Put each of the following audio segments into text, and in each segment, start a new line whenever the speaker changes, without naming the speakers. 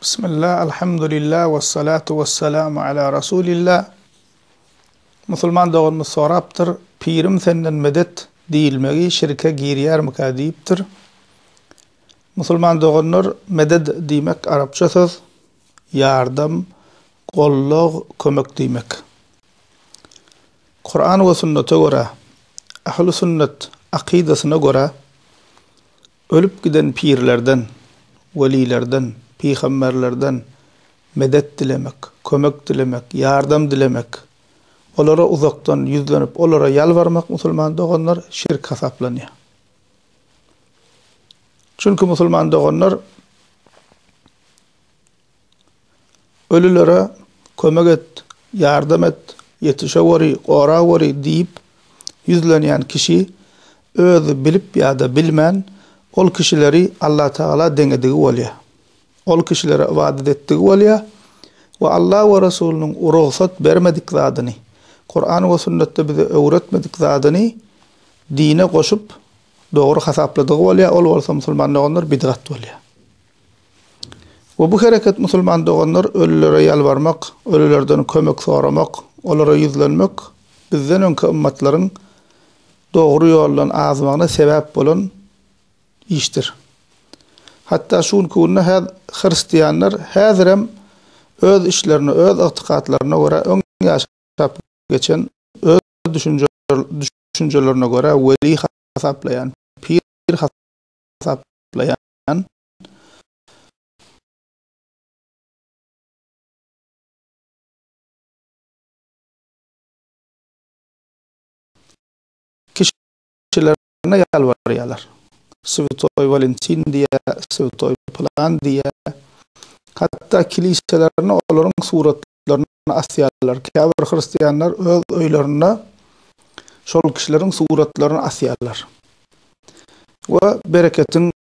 Bismillah, elhamdülillah ve salatu ve selamu ala Resulillah. Musulman doğanımız soraptır. Pirim senden medet değilmegi şirke giriyermika deyiptir. Musulman doğanlar medet demek Arapça söz. Yardım, gollog, kömek demek. Kur'an ve sünnete göre, ahl-i sünnet akidasına göre ölüp giden pirlerden, velilerden, peygamberlerden medet dilemek, kömek dilemek, yardım dilemek, olara uzaktan yüzlenip olara yalvarmak musulman doğanlar şirk hesaplanıyor. Çünkü musulman doğanlar ölülere kömek et, yardım et, yetişevori, qoravori deyip yüzlenen kişi özü bilip ya da bilmen ol kişileri Allah Teala denediği oluyor. Ol kişilere ibadet ettiği oluyor ve Allah ve Resulünün ruhsat vermedik zadını, Kur'an ve sünnette bize öğretmedik zadını dine koşup doğru hesapladığı oluyor. Ol olsa musulman doğanlar bid'at oluyor. Ve bu hareket musulman doğanlar ölülere yalvarmak, ölülerden kömek soramak, onlara yüzlenmek bizden önkü ümmetlerin doğru yoldan azmağına sebep olan iştir. Hatta şun kunna Hristiyanlar hazırem öz işlerini, öz itikadlarına göre ön yaşap geçen öz düşüncelerine göre veli hesaplayan, pir hesaplayan kişilerine yalvarıyorlar. Svetoy Valentin diye, Svetoy Plan diye, hatta kiliselerine onların suratlarını asyalar. Kâbir Hristiyanlar öz öylerine şol kişilerin suratlarını asyalar. Ve bereketin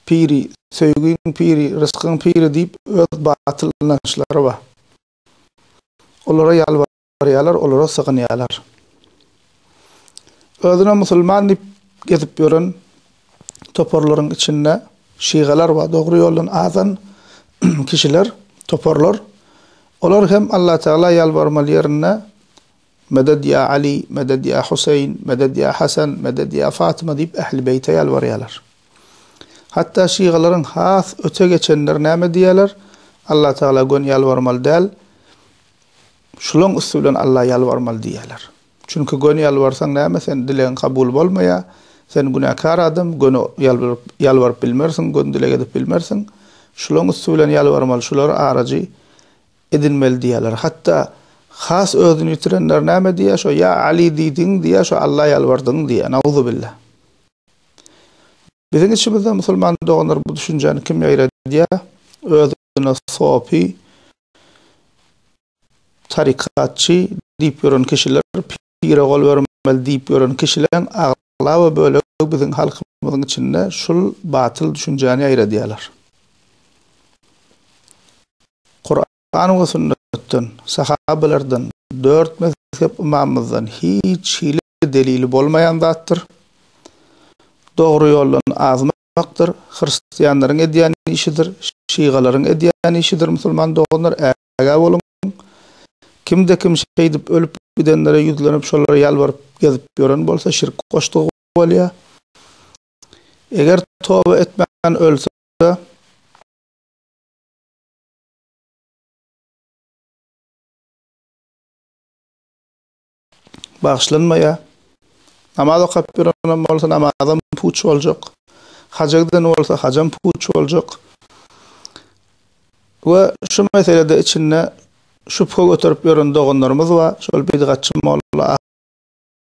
piri, sevgin piri, rızkın piri deyip öz batılınışları var. Onlara yalvarıyorlar, onlara sığınıyorlar. Özüne musulman deyip gezip gören toparların içinde şiğalar var. Doğru yoldan azan kişiler, toparlar. Onlar hem Allah Teala yalvarmalı yerine meded ya Ali, meded ya Hüseyin, meded ya Hasan, meded ya Fatıma deyip ehl-i beyte yalvarıyorlar. Hatta şiğaların has öte geçenler ne diyorlar? Allah Teala gön yalvarmalı değil. Şulun usulün Allah yalvarmalı diyorlar. Çünkü gönü yalvarsan näme sen dileğin kabul bolmaya, sen günahkar adam, gönü yalvarıp bilmersin, gönü dilek edip bilmersin. Şulun usulen yalvarmalı, şular aracı edinmeli diyorlar. Hatta has özünü yitirenler näme diye, şu ya Ali diydin diye, şu Allah yalvardın diye. Nauzu billah. Bizim içimizde musulman doğanlar bu düşünceni kim yayra diye, özüne sofi, tarikatçı deyip gören kişiler, pire gol vermeli deyip gören kişilerin ağla ve böyle bizim halkımızın içinde şul batıl düşünceni ayıra diyorlar. Kur'an ve sünnetten, sahabelerden, 4 mezhep imamımızdan hiç hile delili bolmayan zattır. Doğru yoldan azmaktır. Hristiyanların ediyen işidir, Şiigaların ediyen işidir. Musulman doğanlar aga olun. Kimde kim şey edip ölüp gidenlere yüzlenip şolara yalvarıp gezip gören bolsa şirk koştuğu oluyor. Eğer tövbe etmeyen ölse bağışlanmaya, namaz okuyup gören bolsa namazdan puç olacak, hacıdan olsa hacam puç olacak. Ve şu meselede içinde şüphe götürüp gören doğanlarımız var. Şol bid'atçı molla